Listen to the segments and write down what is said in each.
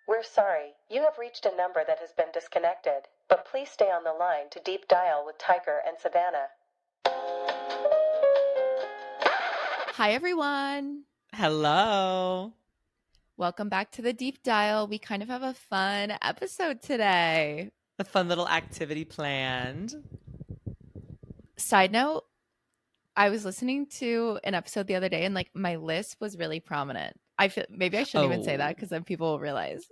We're sorry. You have reached a number that has been disconnected, but please stay on the line to deep dial with Tiger and Savannah. Hi, everyone. Hello. Welcome back to the Deep Dial. We kind of have a fun episode today. A fun little activity planned. Side note, I was listening to an episode the other day and like my list was really prominent. I feel maybe I shouldn't even say that because then people will realize.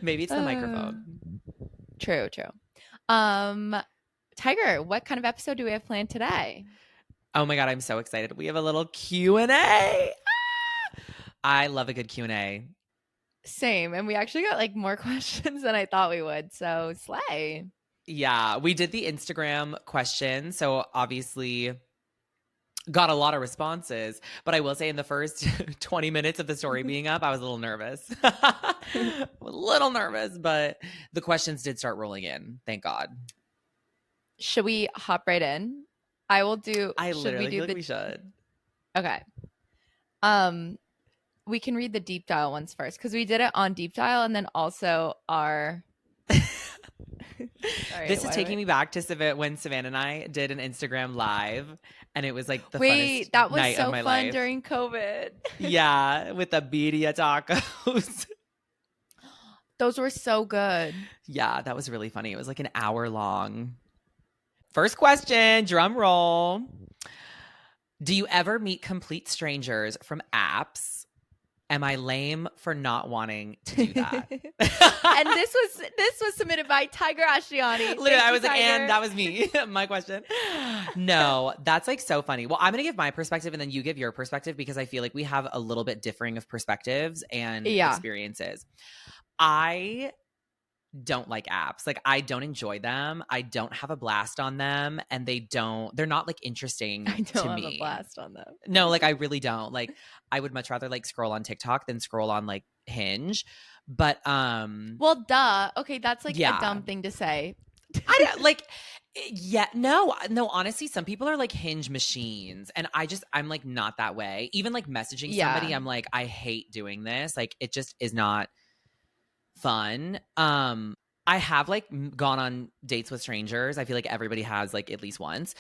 Maybe it's the microphone. True. Tiger, what kind of episode do we have planned today? Oh my God, I'm so excited. We have a little Q&A. I love a good Q&A. Same. And we actually got like more questions than I thought we would. So slay. Yeah, we did the Instagram question. So obviously got a lot of responses. But I will say in the first 20 minutes of the story being up, I was a little nervous. But the questions did start rolling in. Thank God. Should we hop right in? I will do. I literally feel like the... we should. Okay. We can read the Deep Dial ones first because we did it on Deep Dial and then also our. Sorry, this is taking me back to when Savannah and I did an Instagram live, and it was like the funnest that was night so of my fun life. during COVID. Yeah, with the birria tacos. Those were so good. Yeah, that was really funny. It was like an hour long. First question, drum roll. Do you ever meet complete strangers from apps? Am I lame for not wanting to do that? And this was submitted by Tiger Ashiani. Literally, I was like, and that was me. My question. No, that's like so funny. Well, I'm going to give my perspective and then you give your perspective because I feel like we have a little bit differing of perspectives and experiences. I don't like apps. Like I don't enjoy them. I don't have a blast on them and they're not like interesting to me. I don't have a blast on them. No, like I really don't. Like I would much rather like scroll on TikTok than scroll on like Hinge. But well, duh. Okay, that's like a dumb thing to say. I don't like no, honestly, some people are like Hinge machines and I'm like not that way. Even like messaging somebody, I'm like, I hate doing this. Like it just is not fun. I have like gone on dates with strangers. I feel like everybody has like at least once,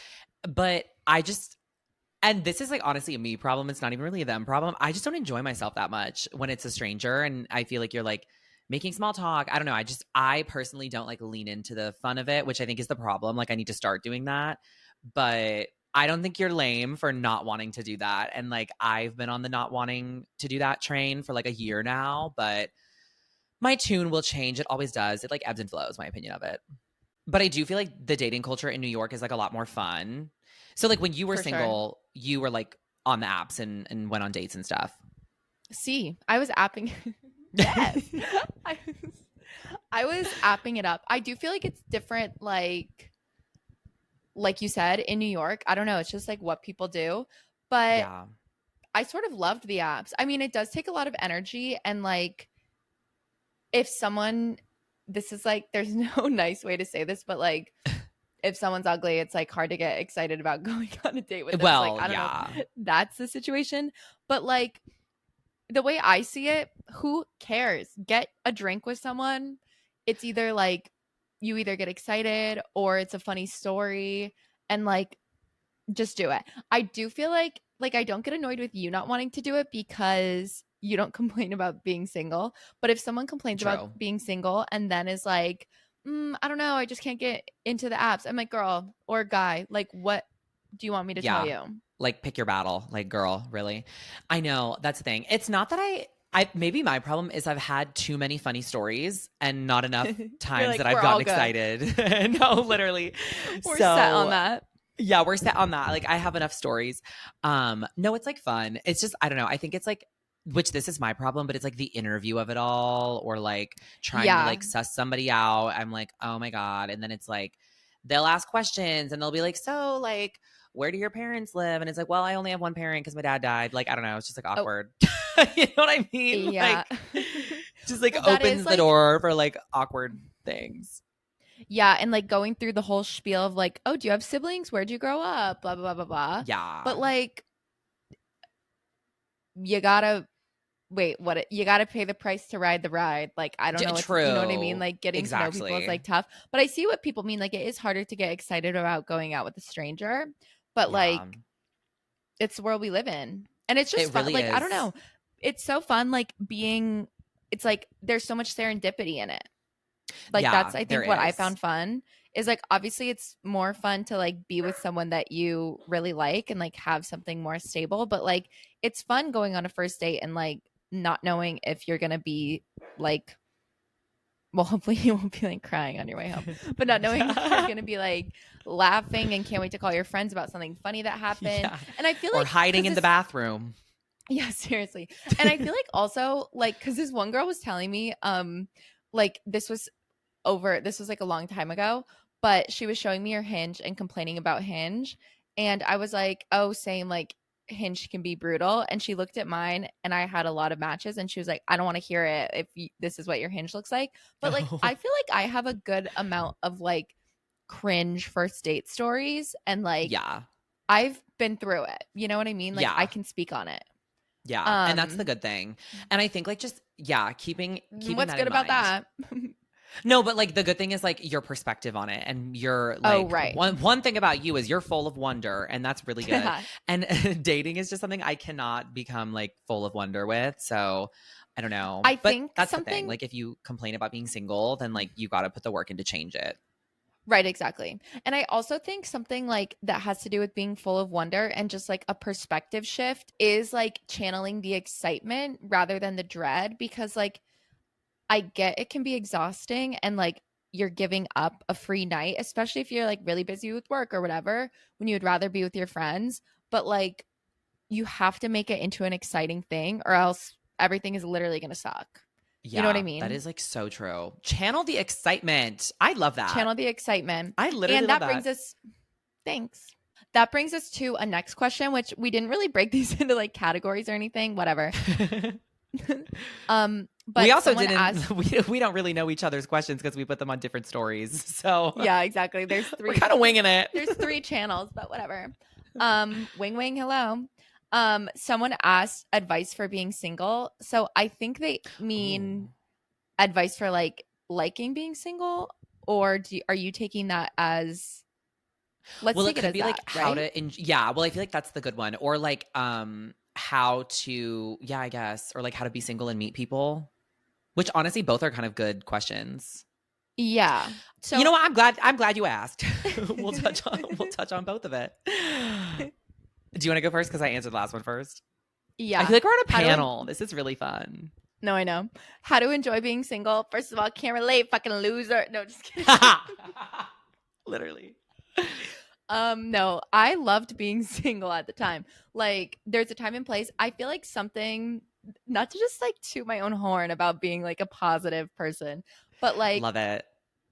but and this is like honestly a me problem. It's not even really a them problem. I just don't enjoy myself that much when it's a stranger. And I feel like you're like making small talk. I don't know. I personally don't like lean into the fun of it, which I think is the problem. Like I need to start doing that, but I don't think you're lame for not wanting to do that. And like, I've been on the not wanting to do that train for like a year now, but my tune will change. It always does. It like ebbs and flows, my opinion of it. But I do feel like the dating culture in New York is like a lot more fun. So like when you were single, you were like on the apps and went on dates and stuff. See, I was apping. Yes. I was apping it up. I do feel like it's different, like you said, in New York. I don't know. It's just like what people do. But yeah. I sort of loved the apps. I mean, it does take a lot of energy and like if someone, this is like, there's no nice way to say this, but like, if someone's ugly, it's like hard to get excited about going on a date with them. Well, like, I don't know. That's the situation. But like, the way I see it, who cares? Get a drink with someone. It's either like, you either get excited or it's a funny story and like, just do it. I do feel like I don't get annoyed with you not wanting to do it because you don't complain about being single. But if someone complains about being single and then is like, I don't know, I just can't get into the apps. I'm like, girl or guy, like, what do you want me to tell you? Like, pick your battle. Like, girl, really? I know. That's the thing. It's not that I maybe my problem is I've had too many funny stories and not enough times like, that I've gotten excited. No, literally. We're set on that. Yeah, we're set on that. Like, I have enough stories. No, it's like fun. It's just, I don't know. I think it's like, which this is my problem, but it's like the interview of it all or like trying to like suss somebody out. I'm like, oh my God. And then it's like, they'll ask questions and they'll be like, so like, where do your parents live? And it's like, well, I only have one parent because my dad died. Like, I don't know. It's just like awkward. You know what I mean? Yeah. Like, just like opens the door for like awkward things. Yeah. And like going through the whole spiel of like, oh, do you have siblings? Where'd you grow up? Blah, blah, blah, blah, blah. Yeah. But like, you gotta wait, what? You got to pay the price to ride the ride. Like, I don't know. True. You know what I mean? Like, getting to know people is like tough. But I see what people mean. Like, it is harder to get excited about going out with a stranger. But like, it's the world we live in, and it's just fun. Really like, is. I don't know. It's so fun. Like being. It's like there's so much serendipity in it. Like that's I think what I found fun is like obviously it's more fun to like be with someone that you really like and like have something more stable, but like it's fun going on a first date and like not knowing if you're gonna be like, well, hopefully you won't be like crying on your way home, but not knowing if you're gonna be like laughing and can't wait to call your friends about something funny that happened. And I feel like hiding in the bathroom. Yeah, seriously. And I feel like also like because this one girl was telling me like this was like a long time ago, but she was showing me her Hinge and complaining about Hinge, and I was like, oh, same, like Hinge can be brutal. And she looked at mine and I had a lot of matches and she was like, I don't want to hear it if this is what your Hinge looks like. But like I feel like I have a good amount of like cringe first date stories, and like I've been through it, you know what I mean? Like I can speak on it. And that's the good thing. And I think like just keeping what's that good in about mind. that? No, but like the good thing is like your perspective on it, and you're like, one thing about you is you're full of wonder, and that's really good. And dating is just something I cannot become like full of wonder with. So I don't know. I think that's the thing. Like if you complain about being single, then like you got to put the work in to change it. Right, exactly. And I also think something like that has to do with being full of wonder and just like a perspective shift is like channeling the excitement rather than the dread, because like I get it can be exhausting and like you're giving up a free night, especially if you're like really busy with work or whatever, when you'd rather be with your friends. But like you have to make it into an exciting thing or else everything is literally going to suck. Yeah, you know what I mean? That is like so true. Channel the excitement. I love that. Channel the excitement. I literally and love that brings us thanks. That brings us to a next question, which we didn't really break these into like categories or anything, whatever. But we also didn't we don't really know each other's questions because we put them on different stories. So yeah, exactly. There's three. We're kind of winging it. There's 3 channels, but whatever. Wing, hello. Someone asked advice for being single. So I think they mean advice for like liking being single, or are you taking that as it could be like how to well, I feel like that's the good one. Or like how to I guess, or like how to be single and meet people, which honestly both are kind of good questions. Yeah. So you know what? I'm glad you asked. we'll touch on both of it. Do you want to go first? Because I answered the last one first. Yeah. I feel like we're on a panel. This is really fun. No, I know. How to enjoy being single. First of all, can't relate, fucking loser. No, just kidding. Literally. No, I loved being single at the time. Like, there's a time and place. I feel like something, not to just like toot my own horn about being like a positive person, but like, love it.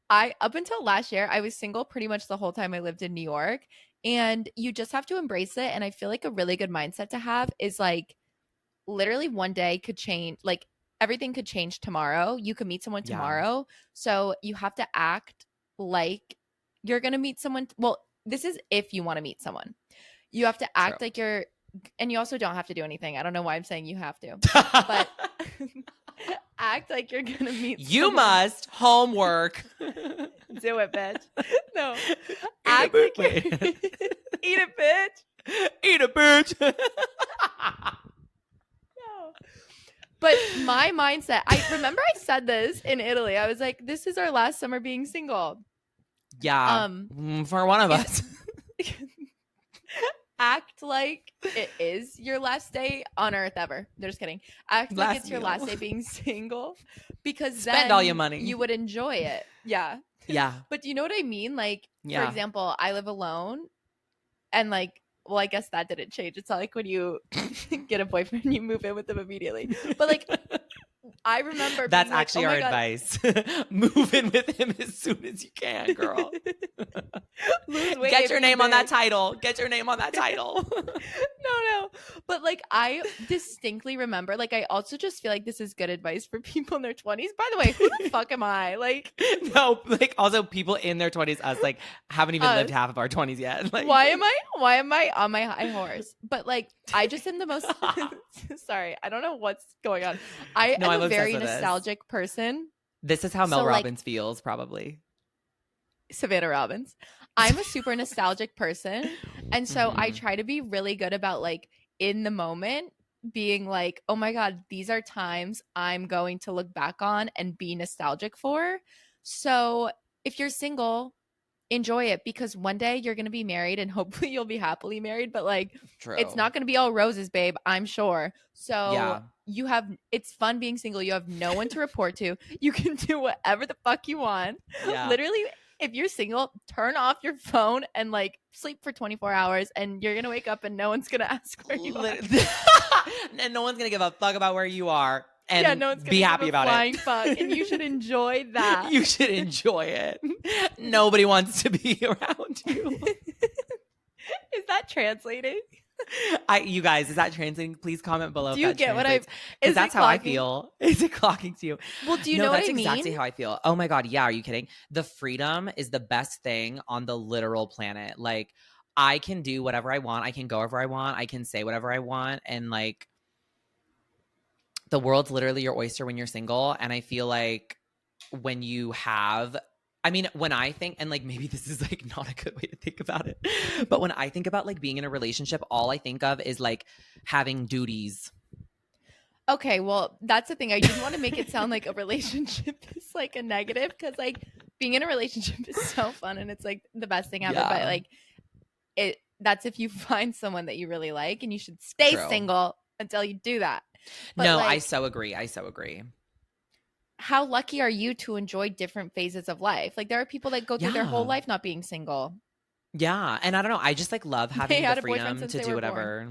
Up until last year, I was single pretty much the whole time I lived in New York. And you just have to embrace it. And I feel like a really good mindset to have is like literally one day could change, like everything could change tomorrow. You could meet someone tomorrow. So you have to act like you're going to meet someone. Well, this is if you want to meet someone. You have to act like you're, and you also don't have to do anything. I don't know why I'm saying you have to, but act like you're going to meet you someone. Must. Homework. Do it, bitch. No. Act like eat it, bitch. Eat it, bitch. No. But my mindset, I remember I said this in Italy. I was like, this is our last summer being single. Yeah. For one of us. Act like it is your last day on earth ever. No, just kidding. Act like it's your last day being single, because spend then all your money. You would enjoy it. Yeah. Yeah. But do you know what I mean? Like, for example, I live alone, and like, well, I guess that didn't change. It's not like when you get a boyfriend, you move in with them immediately. But like, I remember that's being actually like, our advice. Move in with him as soon as you can, girl. lose weight. Get your name on that title. Get your name on that title. No. But like I distinctly remember, like I also just feel like this is good advice for people in their 20s. By the way, who the fuck am I? Like no, like also people in their 20s, us like haven't even lived half of our 20s yet. Like why am I on my high horse? But like I just am the most sorry, I don't know what's going on. I'm a very nostalgic person. This is how Mel Robbins feels, probably. Savannah Robbins. I'm a super nostalgic person. And so I try to be really good about like in the moment being like, oh my God, these are times I'm going to look back on and be nostalgic for. So if you're single, enjoy it because one day you're going to be married and hopefully you'll be happily married. But like, it's not going to be all roses, babe, I'm sure. So it's fun being single. You have no one to report to. You can do whatever the fuck you want. Yeah. Literally, if you're single, turn off your phone and like sleep for 24 hours and you're going to wake up and no one's going to ask where you are. And no one's going to give a fuck about where you are. And no one's gonna be happy about it. Fuck, and you should enjoy that. You should enjoy it. Nobody wants to be around you. Is that translating? You guys, is that translating? Please comment below. Do you get what I? Because that's how I feel. Is it clocking to you? Well, do you know what I mean? That's exactly how I feel. Oh my God, yeah. Are you kidding? The freedom is the best thing on the literal planet. Like, I can do whatever I want. I can go wherever I want. I can say whatever I want, and like, the world's literally your oyster when you're single. And I feel like when you have, I mean, when I think, and like maybe this is like not a good way to think about it, but when I think about like being in a relationship, all I think of is like having duties. Okay, well, that's the thing. I didn't want to make it sound like a relationship is like a negative because like being in a relationship is so fun and it's like the best thing ever. Yeah. But like that's if you find someone that you really like and you should stay single until you do that. But no, like, I so agree. How lucky are you to enjoy different phases of life? Like there are people that go through their whole life not being single. Yeah. And I don't know. I just like love having the freedom to do whatever.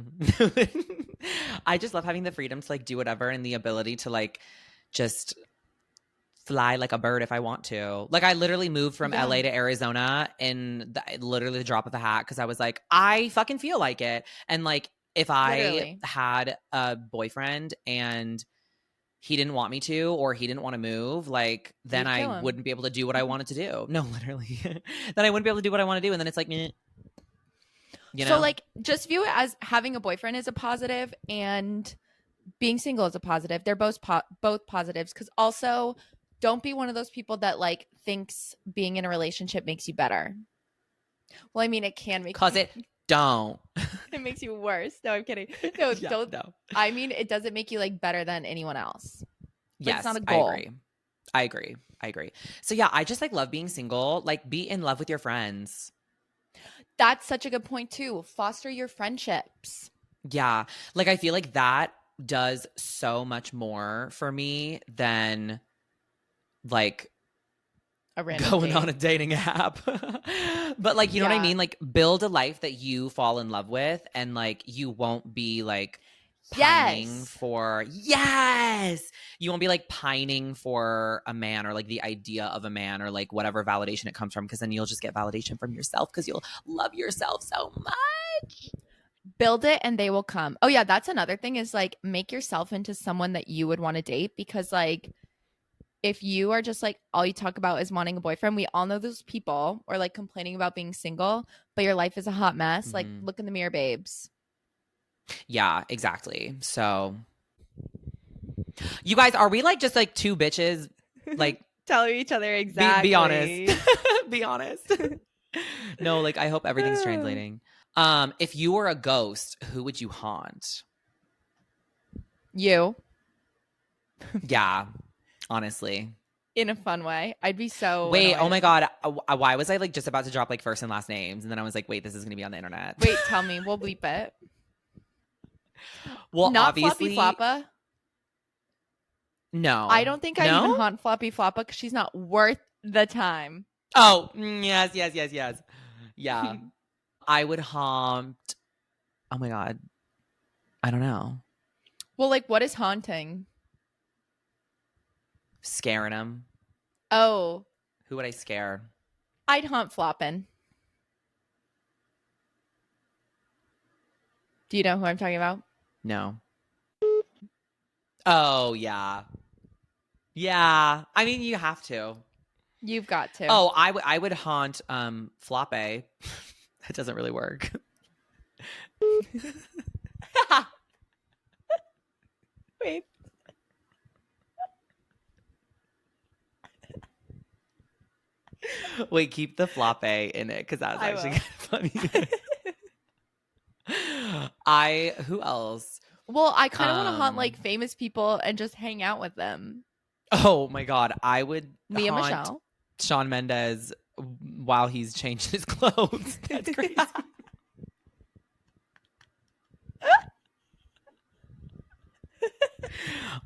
I just love having the freedom to like do whatever and the ability to like just fly like a bird if I want to. Like I literally moved from LA to Arizona in literally the drop of a hat because I was like, I fucking feel like it. And like, if I had a boyfriend and he didn't want me to, or he didn't want to move, like then I wouldn't be able to do what I wanted to do. No, literally. Then I wouldn't be able to do what I want to do. And then it's like, meh. You know? So like just view it as having a boyfriend is a positive and being single is a positive. They're both positives. Cause also don't be one of those people that like thinks being in a relationship makes you better. Well, I mean, it can make you don't. It makes you worse. No, I'm kidding. No, don't. No. I mean, it doesn't make you like better than anyone else. Yes, it's not a goal. I agree. So yeah, I just like love being single. Like be in love with your friends. That's such a good point too. Foster your friendships. Yeah. Like I feel like that does so much more for me than like going on a dating app. But like, you know what I mean? Like build a life that you fall in love with and like you won't be like pining for you won't be like pining for a man or like the idea of a man or like whatever validation it comes from, because then you'll just get validation from yourself because you'll love yourself so much. Build it and they will come. Oh yeah, that's another thing is like make yourself into someone that you would want to date, because like if you are just like all you talk about is wanting a boyfriend, we all know those people, or like complaining about being single, but your life is a hot mess. Mm-hmm. Like look in the mirror, babes. Yeah, exactly. So you guys, are we like just like two bitches like telling each other exactly? Be honest. Be honest. No, like I hope everything's translating. If you were a ghost, who would you haunt? You. Yeah. Honestly, in a fun way. I'd be so wait annoyed. Oh my God, why was I like just about to drop like first and last names, and then I was like, wait, this is gonna be on the internet. Wait, tell me, we'll bleep it. Well, not obviously Floppy Floppa. No, I don't think I even haunt Floppy Floppa because she's not worth the time. Oh yes. Yeah. I would haunt, oh my God, I don't know. Well, like what is haunting? Scaring him. Oh. Who would I scare? I'd haunt Floppin'. Do you know who I'm talking about? No. Oh, yeah. Yeah. I mean, you have to. You've got to. Oh, I would haunt Floppe. That doesn't really work. Wait. Wait, keep the Floppe in it because that's actually kind of funny. Who else? Well, I kind of want to haunt like famous people and just hang out with them. Oh my God. I would Me and haunt Michelle. Shawn Mendes while he's changed his clothes. That's crazy.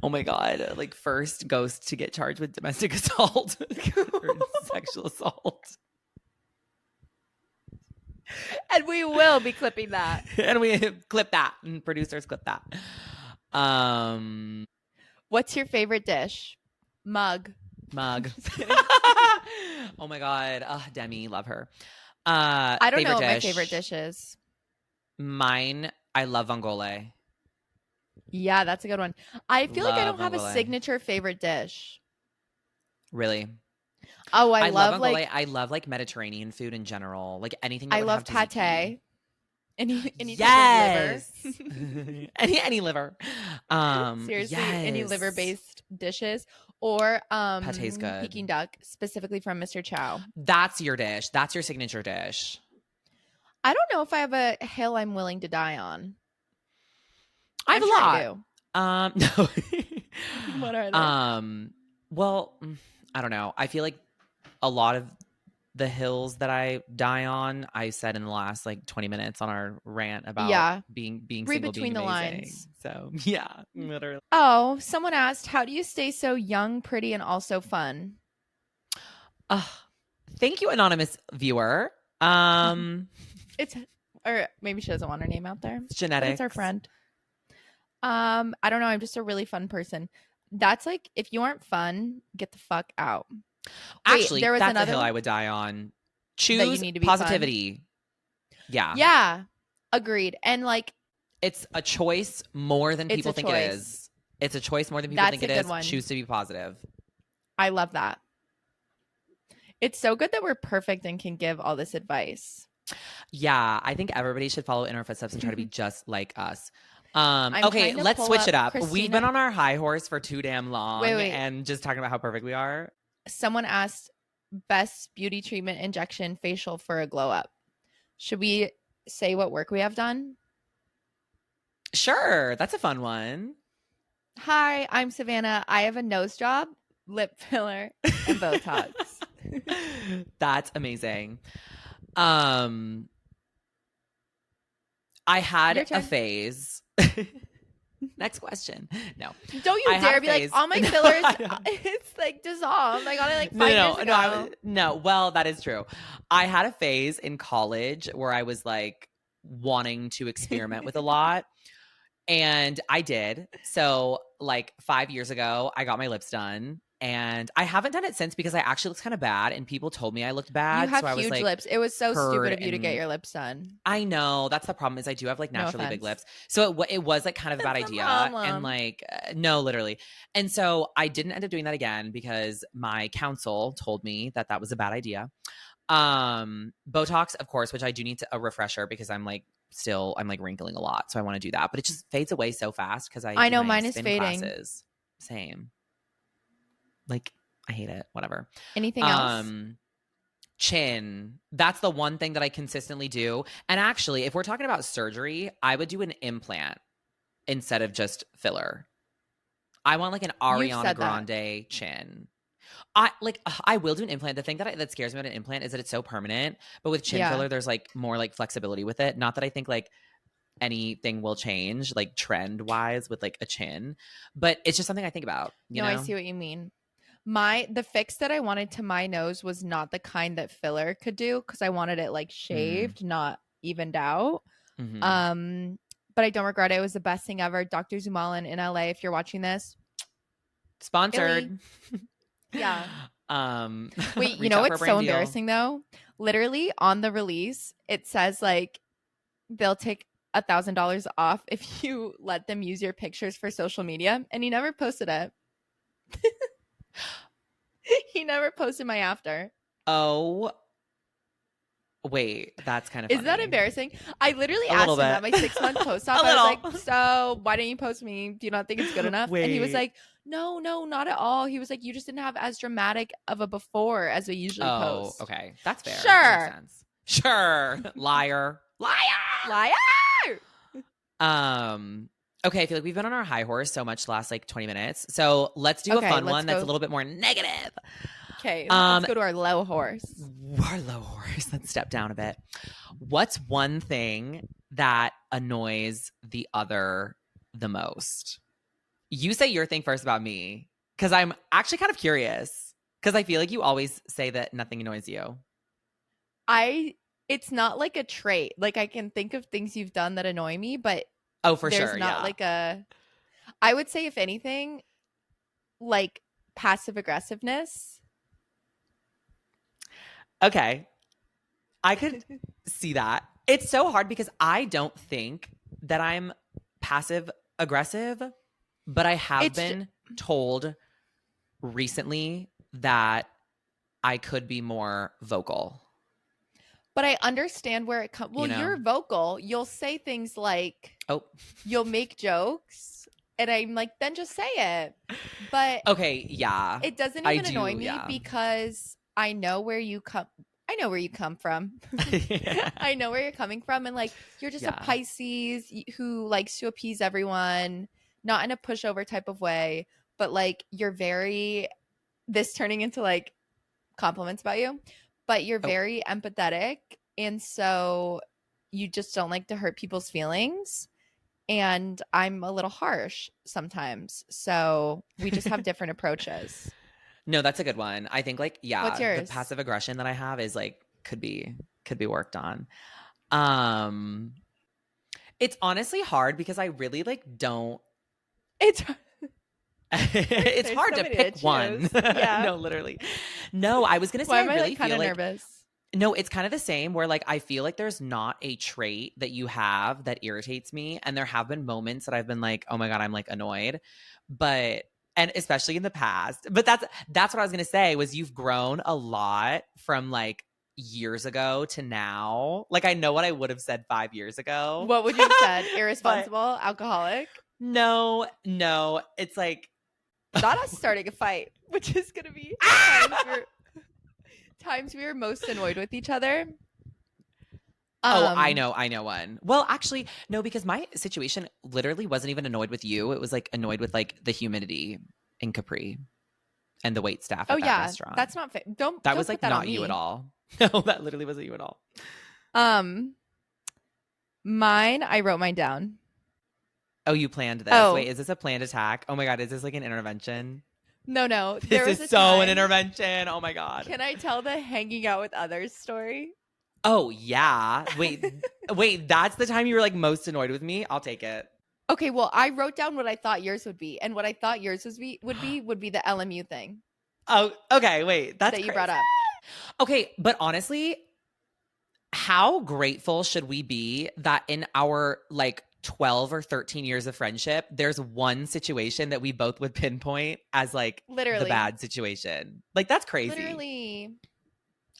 Oh my God. Like first ghost to get charged with domestic assault or sexual assault. And we will be clipping that. And we clip that and producers clip that. What's your favorite dish? Mug. Oh my God. Demi, love her. I don't know what dish. my favorite dish is. Mine, I love vongole. Yeah, that's a good one. I feel like I don't have a vongole. signature favorite dish. Really? Oh, I love vongole. like I love like Mediterranean food in general. Like anything that I would love have pate. Any yes. type of liver. any liver. Seriously, yes. any liver based dishes or pate's good. Peking duck, specifically from Mr. Chow. That's your dish. That's your signature dish. I don't know if I have a hill I'm willing to die on. I have a lot. No. What are they? Well, I don't know. I feel like a lot of the hills that I die on, I said in the last like 20 minutes on our rant about being read single, between being the amazing. lines. So yeah, literally. Oh, someone asked, how do you stay so young, pretty, and also fun? Thank you, anonymous viewer. It's, or maybe she doesn't want her name out there. It's genetics. It's our friend. I don't know. I'm just a really fun person. That's like, if you aren't fun, get the fuck out. Actually, there was that's another a hill one I would die on. Choose that you need to be positivity. Fun. Yeah. Yeah. Agreed. And like, it's a choice more than people think it is. It's a choice more than people think it is. One. Choose to be positive. I love that. It's so good that we're perfect and can give all this advice. Yeah, I think everybody should follow in our footsteps and try to be just like us. Okay, let's switch it up. Christina. We've been on our high horse for too damn long and just talking about how perfect we are. Someone asked best beauty treatment, injection, facial for a glow up. Should we say what work we have done? Sure, that's a fun one. Hi, I'm Savannah. I have a nose job, lip filler, and Botox. That's amazing. I had a phase. Next question. No. Don't you dare be like, all my fillers, it's like dissolved. I got it like 5 years ago. No, well, that is true. I had a phase in college where I was like wanting to experiment with a lot. And I did. So like 5 years ago, I got my lips done. And I haven't done it since because I actually looked kind of bad and people told me I looked bad. You have so I huge was, like, lips. It was so stupid of you to get your lips done. I know. That's the problem is I do have like naturally big lips. So it was like kind of a bad idea. And like, no, literally. And so I didn't end up doing that again because my counsel told me that that was a bad idea. Botox, of course, which I do need a refresher because I'm like wrinkling a lot. So I want to do that. But it just fades away so fast because I know mine is fading. Classes. Same. Like, I hate it. Whatever. Anything else? Chin. That's the one thing that I consistently do. And actually, if we're talking about surgery, I would do an implant instead of just filler. I want like an Ariana Grande chin. I will do an implant. The thing that scares me about an implant is that it's so permanent. But with chin filler, there's like more like flexibility with it. Not that I think like anything will change like trend wise with like a chin, but it's just something I think about. You know? I see what you mean. The fix that I wanted to my nose was not the kind that filler could do because I wanted it like shaved, not evened out. Mm-hmm. But I don't regret it. It was the best thing ever. Dr. Zumalin in LA, if you're watching this. Sponsored. Yeah. Wait, you know what's so embarrassing though? Literally on the release, it says like they'll take $1,000 off if you let them use your pictures for social media, and he never posted it. He never posted my after. Oh, wait, that's kind of funny. Isn't that embarrassing? I literally A asked little him at bit. my 6-month post-op. I was like, so why didn't you post me? Do you not think it's good enough? And he was Wait. like, no, not at all. He was like, you just didn't have as dramatic of a before as we usually post. Okay. That's fair. Sure. That makes sense. Sure. Liar. Liar. Okay, I feel like we've been on our high horse so much the last like 20 minutes. So let's do a fun one that's a little bit more negative. Okay, let's go to our low horse. Our low horse. Let's step down a bit. What's one thing that annoys the other the most? You say your thing first about me, because I'm actually kind of curious, because I feel like you always say that nothing annoys you. It's not like a trait. Like I can think of things you've done that annoy me, but for there's sure, not like I would say if anything, like passive aggressiveness. Okay. I could see that. It's so hard because I don't think that I'm passive aggressive, but I have been told recently that I could be more vocal. But I understand where it comes. Well, you're vocal. You'll say things like, you'll make jokes. And I'm like, then just say it. But okay, yeah. It doesn't even annoy me because I know where you come. I know where you come from. I know where you're coming from. And like, you're just a Pisces who likes to appease everyone, not in a pushover type of way, but like you're very, this turning into like compliments about you, but you're very empathetic. And so you just don't like to hurt people's feelings. And I'm a little harsh sometimes. So we just have different approaches. No, that's a good one. I think like, What's yours? The passive aggression that I have is like, could be worked on. It's honestly hard because I really like don't. It's it's hard to pick one. Yeah. No, literally. No, I was going to say, Why am I really like kind feel of like nervous? No, it's kind of the same where like I feel like there's not a trait that you have that irritates me. And there have been moments that I've been like, oh my God, I'm like annoyed. And especially in the past. But that's what I was going to say was you've grown a lot from like years ago to now. Like I know what I would have said 5 years ago. What would you have said? Irresponsible, alcoholic? No. It's like not us starting a fight, which is going to be times we were most annoyed with each other. I know one. Well, actually, no, because my situation literally wasn't even annoyed with you. It was like annoyed with like the humidity in Capri and the wait staff at that restaurant. That's not fair. That was like that not you at all. No, that literally wasn't you at all. Mine, I wrote mine down. Oh, you planned this. Wait, is this a planned attack? Oh my God, is this like an intervention? No. This is so an intervention. Oh my God. Can I tell the hanging out with others story? Oh yeah. Wait, that's the time you were like most annoyed with me? I'll take it. Okay, well, I wrote down what I thought yours would be, and what I thought yours would be the LMU thing. Oh, okay, wait. That's that you brought up. Okay, but honestly, how grateful should we be that in our like 12 or 13 years of friendship, there's one situation that we both would pinpoint as like literally the bad situation. Like that's crazy. Literally.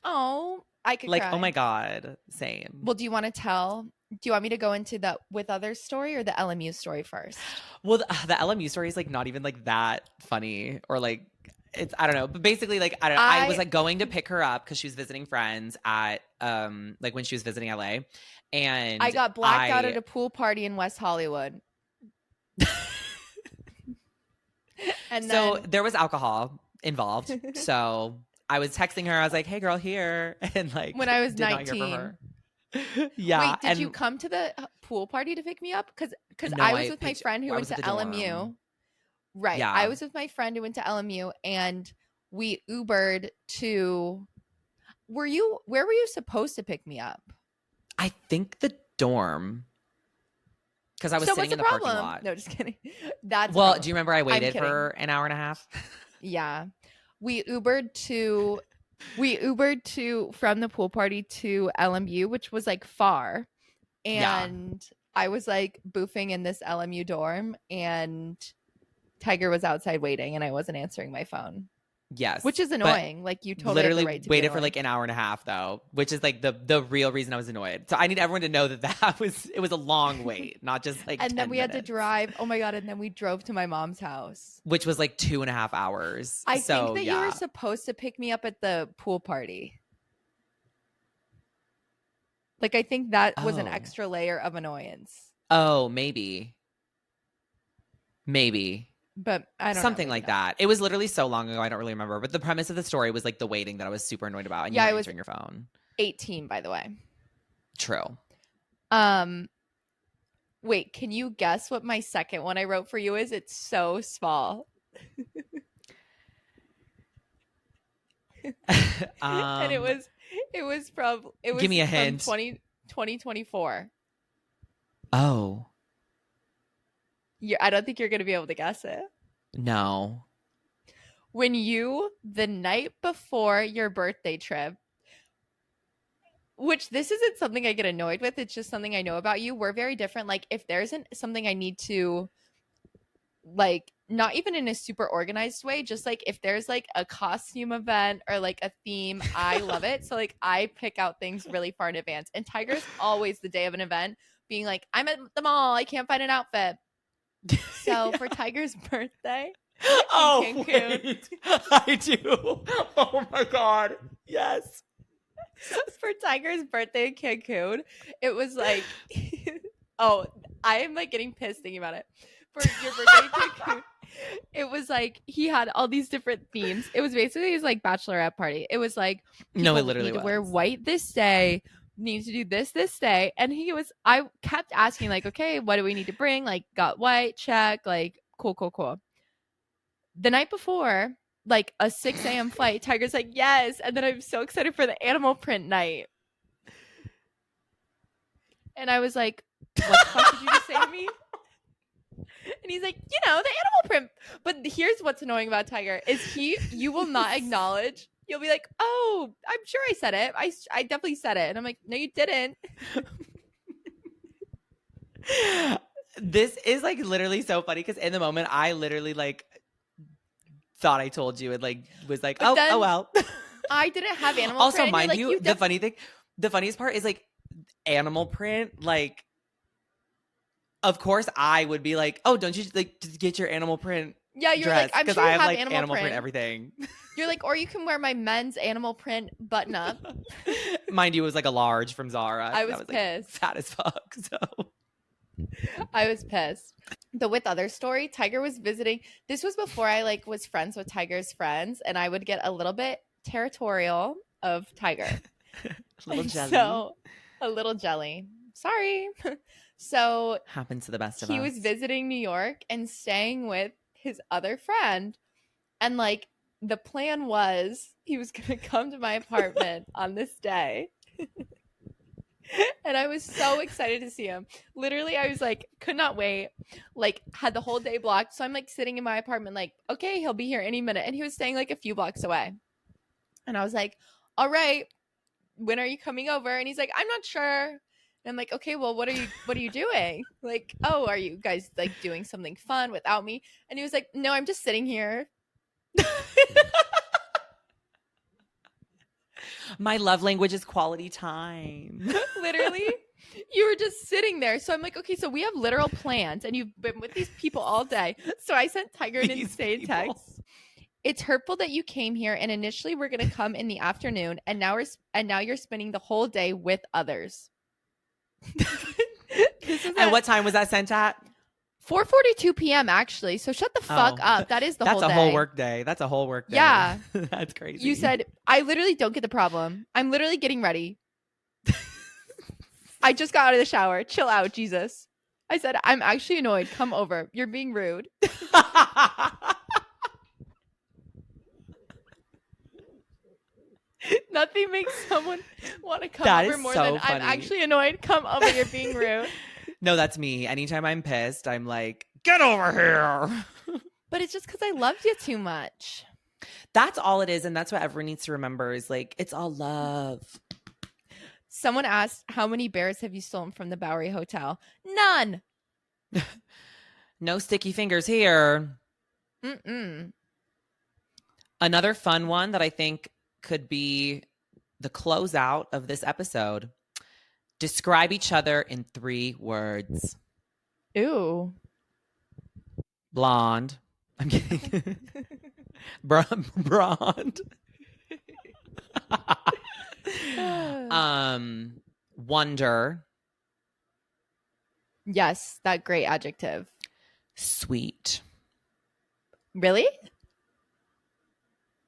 Oh, I could like cry. Oh my God, same. Well, do you want me to go into the with others story or the LMU story first? Well, the LMU story is like not even like that funny or like it's I don't know, but basically like I was like going to pick her up because she was visiting friends at like when she was visiting LA, and I got blacked out at a pool party in West Hollywood. And so there was alcohol involved. So I was texting her. I was like, "Hey, girl, here," and like when I was did 19. Not hear from her. Yeah. Wait, did you come to the pool party to pick me up? Because I was with my friend who went to LMU. Right. Yeah. I was with my friend who went to LMU, and we Ubered to. Where were you supposed to pick me up? I think the dorm. Because I was sitting in the parking lot. No, just kidding. That's well. Do you remember I waited for an hour and a half? Yeah, we Ubered to from the pool party to LMU, which was like far, and I was like boofing in this LMU dorm and Tiger was outside waiting and I wasn't answering my phone. Yes. Which is annoying. Like you totally have the right to waited be for like an hour and a half though, which is like the real reason I was annoyed. So I need everyone to know that it was a long wait, not just like and 10 then we had to minutes. drive. Oh my God. And then we drove to my mom's house. Which was like 2.5 hours. I think that you were supposed to pick me up at the pool party. Like I think that was an extra layer of annoyance. Oh, maybe. But I don't know. Something like that. It was literally so long ago, I don't really remember. But the premise of the story was like the waiting that I was super annoyed about. And you weren't answering your phone. 18, by the way. True. Wait, can you guess what my second one I wrote for you is? It's so small. And it was give me a hint. 2024. Oh. I don't think you're going to be able to guess it. No. When the night before your birthday trip, which this isn't something I get annoyed with, it's just something I know about you. We're very different. Like if there's something I need to, like, not even in a super organized way, just like if there's like a costume event or like a theme, I love it. So like I pick out things really far in advance. And Tiger's always the day of an event being like, I'm at the mall, I can't find an outfit. So for Tiger's birthday, wait, I do. Oh my God, yes. For Tiger's birthday in Cancun, it was like, oh, I am like getting pissed thinking about it. For your birthday in Cancun, it was like he had all these different themes. It was basically his like bachelorette party. It was like, it literally need to wear white this day. Need to do this day. And I kept asking like, okay, what do we need to bring? Like got white, check, like cool. The night before, like a 6 a.m. flight, Tiger's like, yes. And then I'm so excited for the animal print night. And I was like, what the fuck did you just say to me? And he's like, the animal print. But here's what's annoying about Tiger is you will not acknowledge. You'll be like, oh, I'm sure I said it. I definitely said it. And I'm like, no, you didn't. This is like literally so funny because in the moment I literally like thought I told you and like was like, oh well. I didn't have animal also, print. Also, mind you, the funniest part is like animal print, like of course I would be like, oh, don't you like just get your animal print? Yeah, you're dress, like, I'm sure I have like animal print everything. You're like, or you can wear my men's animal print button up. Mind you, it was like a large from Zara. I was pissed. Like, fat as fuck. So I was pissed. The with others story, Tiger was visiting. This was before I like was friends with Tiger's friends, and I would get a little bit territorial of Tiger. A little jelly. So a little jelly. Sorry. So happens to the best of us. He was visiting New York and staying with his other friend, and like the plan was he was gonna come to my apartment on this day. And I was so excited to see him. Literally, I was like, could not wait. Like, had the whole day blocked. So I'm like sitting in my apartment, like, okay, he'll be here any minute. And he was staying like a few blocks away. And I was like, all right, when are you coming over? And he's like, I'm not sure. And I'm like, okay, well, what are you doing? Like, oh, are you guys like doing something fun without me? And he was like, no, I'm just sitting here. My love language is quality time. Literally, you were just sitting there. So I'm like, okay, so we have literal plans and you've been with these people all day. So I sent Tiger an insane text. It's hurtful that you came here and initially we're going to come in the afternoon and now you're spending the whole day with others. And what time was that sent at? 4:42 p.m. actually. So shut the fuck up. That is the whole day. That's a whole work day. That's a whole work day. Yeah. That's crazy. You said, I literally don't get the problem. I'm literally getting ready. I just got out of the shower. Chill out, Jesus. I said, I'm actually annoyed. Come over. You're being rude. Nothing makes someone want to come over more than funny. I'm actually annoyed. Come over. You're being rude. No, that's me. Anytime I'm pissed, I'm like, get over here. But it's just because I loved you too much. That's all it is. And that's what everyone needs to remember is like, it's all love. Someone asked, how many bears have you stolen from the Bowery Hotel? None. No sticky fingers here. Mm-mm. Another fun one that I think could be the closeout of this episode. Describe each other in 3 words. Ooh. Blonde. I'm kidding. Blonde. Wonder. Yes, that great adjective. Sweet. Really?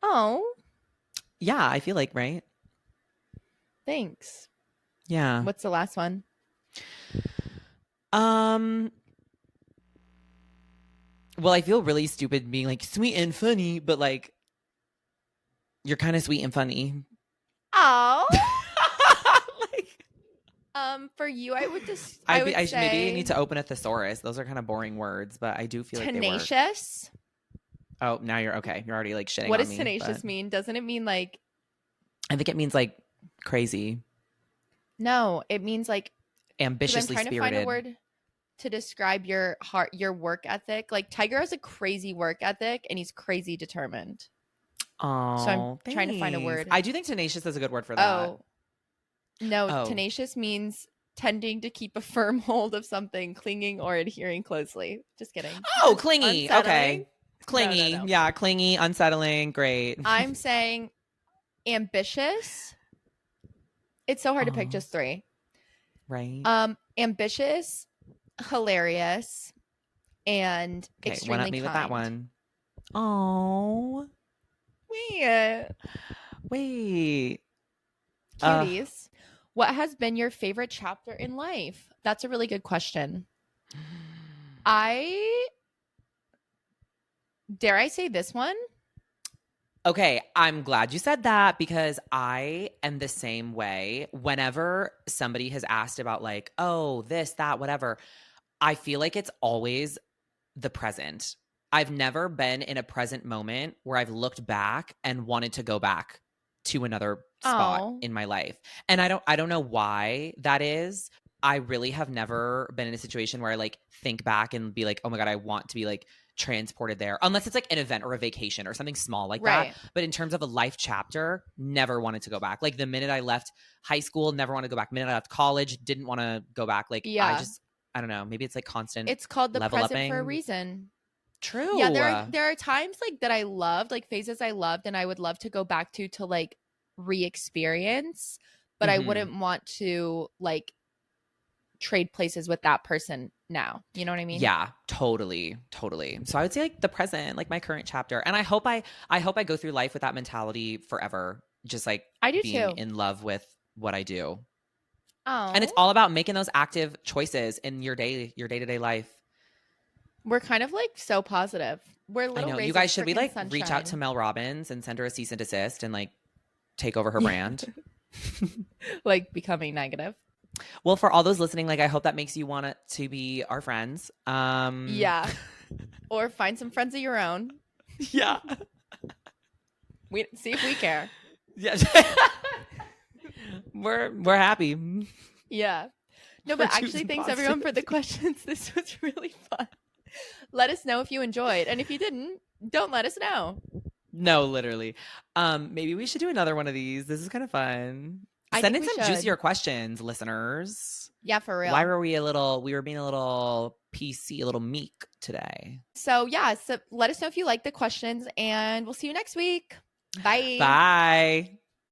Oh. Yeah, I feel like, right? Thanks. Yeah. What's the last one? Well, I feel really stupid being like sweet and funny, but like you're kind of sweet and funny. Oh. For you, I would just maybe I need to open a thesaurus. Those are kind of boring words, but I do feel like they work. Tenacious. Oh, now you're okay. You're already like shitting What on does me. tenacious mean? Doesn't it mean like? I think it means like crazy. No, it means like ambitiously I'm trying spirited. to find a word to describe your work ethic. Like Tiger has a crazy work ethic, and he's crazy determined. Oh, so I'm trying to find a word. I do think tenacious is a good word for that. Oh. No, tenacious means tending to keep a firm hold of something, clinging or adhering closely. Just kidding. Oh, clingy. Unsettling? Okay. Clingy. No. Yeah, clingy, unsettling. Great. I'm saying ambitious. It's so hard to pick just 3. Right. Ambitious, hilarious, and extremely one up me kind. with that one. Oh. Wait. Cuties. What has been your favorite chapter in life? That's a really good question. Dare I say this one? Okay, I'm glad you said that because I am the same way. Whenever somebody has asked about like, oh, this, that, whatever, I feel like it's always the present. I've never been in a present moment where I've looked back and wanted to go back to another spot in my life. And I don't know why that is. I really have never been in a situation where I like think back and be like, oh my God, I want to be like transported there, unless it's like an event or a vacation or something small like that. But in terms of a life chapter, never wanted to go back. Like the minute I left high school, never want to go back. The minute I left college, didn't want to go back. Like I don't know. Maybe it's like constant. It's called the present upping. for a reason. True. Yeah, there are times like that I loved, like phases I loved, and I would love to go back to like re-experience, but I wouldn't want to like trade places with that person now. You know what I mean? Yeah, totally. So I would say like the present, like my current chapter. And I hope I go through life with that mentality forever. Just like I do being too. in love with what I do. Oh. And it's all about making those active choices in your day-to-day life. We're kind of like so positive. We're little. I know. You guys, should we like sunshine. Reach out to Mel Robbins and send her a cease and desist and like take over her brand? Like becoming negative. Well, for all those listening, like I hope that makes you want to be our friends. Yeah. Or find some friends of your own. Yeah. We see if we care. Yeah. We're happy. Yeah. No, but actually thanks everyone for the questions. This was really fun. Let us know if you enjoyed. And if you didn't, don't let us know. No, literally. Maybe we should do another one of these. This is kind of fun. Send in some juicier questions, listeners. Yeah, for real. Why were we were being a little PC, a little meek today. So yeah, so let us know if you like the questions and we'll see you next week. Bye. Bye.